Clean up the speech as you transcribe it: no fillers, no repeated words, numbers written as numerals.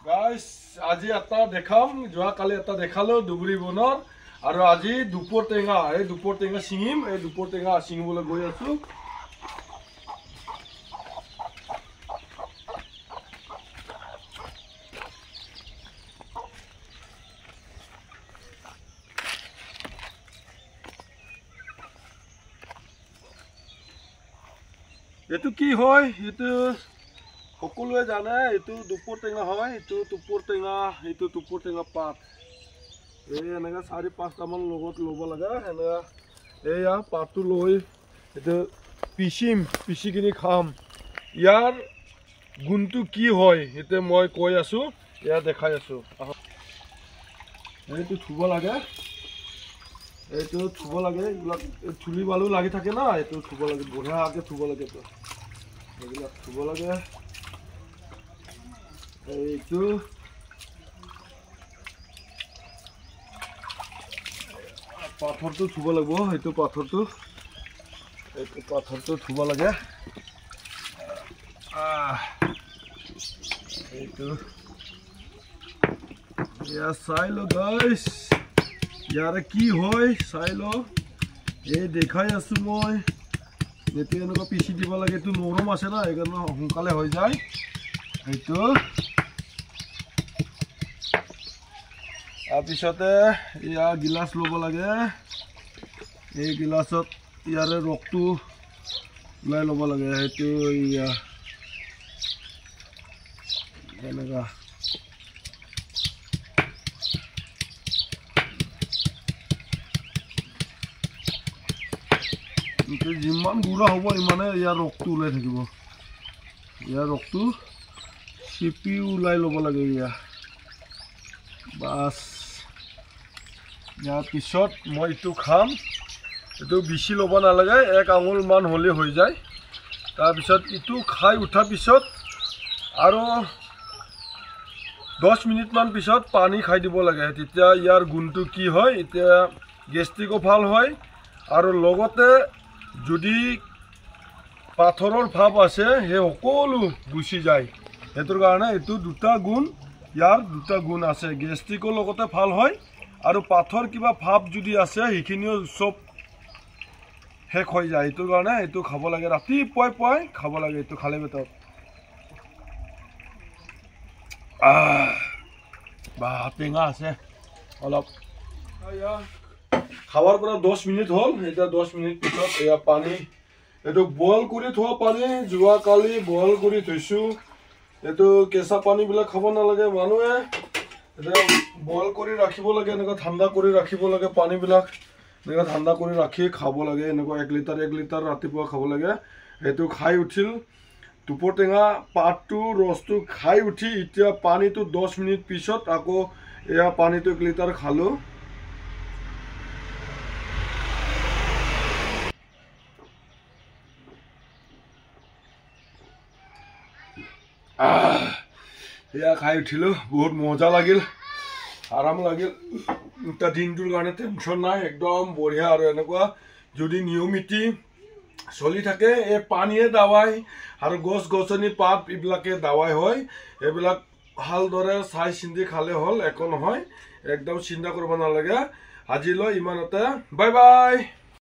Guys আজি এটা দেখাম যোৱা কালি এটা দেখালো দুবৰি বনৰ আৰু আজি দুপৰ টেঙা এই দুপৰ টেঙা চিঙিম এই দুপৰ টেঙা চিঙিবলৈ গৈ আছো এটো কি হয় এটো সকলোৱে জানে এটো দুপৰ টেঙা হয় এটো দুপৰ টেঙা পাত এই এনেকা 4-5টা মান লগত লব লাগে এনে এয়া পাতটো লৈ এটো পিছি কিনি খাম ইয়াৰ গুণটো কি হয় এতে মই কৈ আছো ইয়া দেখাই আছো এইটো থুব লাগে এইবিলাক চুলি বালু লাগি থাকে না এইটো থুব লাগে বঢ়িয়াকে থুব লাগে তো এইবিলাক থুব লাগে এইটো পাথৰটো থুব লাগিব এইটো পাথৰটো থুব লাগে এইটো ইয়া চাই লো গাইস ইয়াৰে কি হয় চাই লো এই দেখাই আছো মই যেতে এনেকুৱা পিছি দিব লাগে তো নৰম আছে না এইকাৰণে সোনকালে হৈ যায় এইটো তাৰপিছতে ইয়া গিলাস লব লাগে এই গিলাসত ইয়াৰে ৰসটো ওলাই লব লাগে এইটো ইয়া এনেকা যিমান গুড়া হ'ব ইমানে ইয়াৰ ৰসটো ওলাই থাকিব ইয়াৰ ৰসটো চিপি ওলাই ল'ব লাগে ইয়া বাস ইয়াৰ পিছত মই এইটো খাম এইটো বেছি ল'ব নালাগে 1 আঙুল মান হ'লে হৈ যায় তাৰপিছত এইটো খাই উঠাৰ পিছত আৰু 10 মিনিট মান পিছত পানী খাই দিব লাগে তেতিয়া ইয়াৰ গুণটো কি হয় এতিয়া গেষ্ট্ৰিকো ভাল হয় আৰু লগতে যদি পাথৰৰ ভাব আছে হে সকলো গুছি যায় এটোৰ কাৰণে এটো দুটা গুণ ইয়াৰ দুটা গুণ আছে গেষ্ট্ৰিকৰ লগতে ভাল হয় আৰু পাথৰ কিবা ভাব যদি আছে হিখিনিও সব শেষ হৈ যায় এটোৰ কাৰণে এটো খাব লাগে ৰাতিপুৱাই খাব লাগে এটো খালে বেটত বা টেঙা আছে অলপ খাৱাৰ পৰা 10 মিনিট হ'ল এটা 10 মিনিট পিছত এয়া পানী এটো বইল কৰি থোৱা পানী যোৱা কালি বইল কৰি থৈছো এটো কেঁচা পানী বিলাক খাব নালাগে মানুহে এটা বইল কৰি ৰাখিব লাগে এনেকা ঠাণ্ডা কৰি ৰাখিব লাগে পানী বিলাক এনেকা ঠাণ্ডা কৰি ৰাখি খাব লাগে এনেকা 1 লিটাৰ ৰাতিপুৱা খাব লাগে এটো খাই উঠিল দুপৰ টেঙা পাতটো ৰসটো খাই উঠি এতিয়া পানীটো 10 মিনিট পিছত আকৌ এয়া পানীটো 1 লিটাৰ খালো या खाई उठिलो बहुत मजा लागिल आराम लागिल ता दिनटुर गाने टेंशन नाइ एकदम बढ़िया आरो एनेकुआ जदि नियमिति चलि थाके ए पानीए दावाई आरो गस गसनी पात इबलाके दावाई होय एबिलाक हाल दरे साइ सिंदि खाले हल एको নহয় एकदम चिंता करबा नालागे आजिलो इमानते बाय बाय।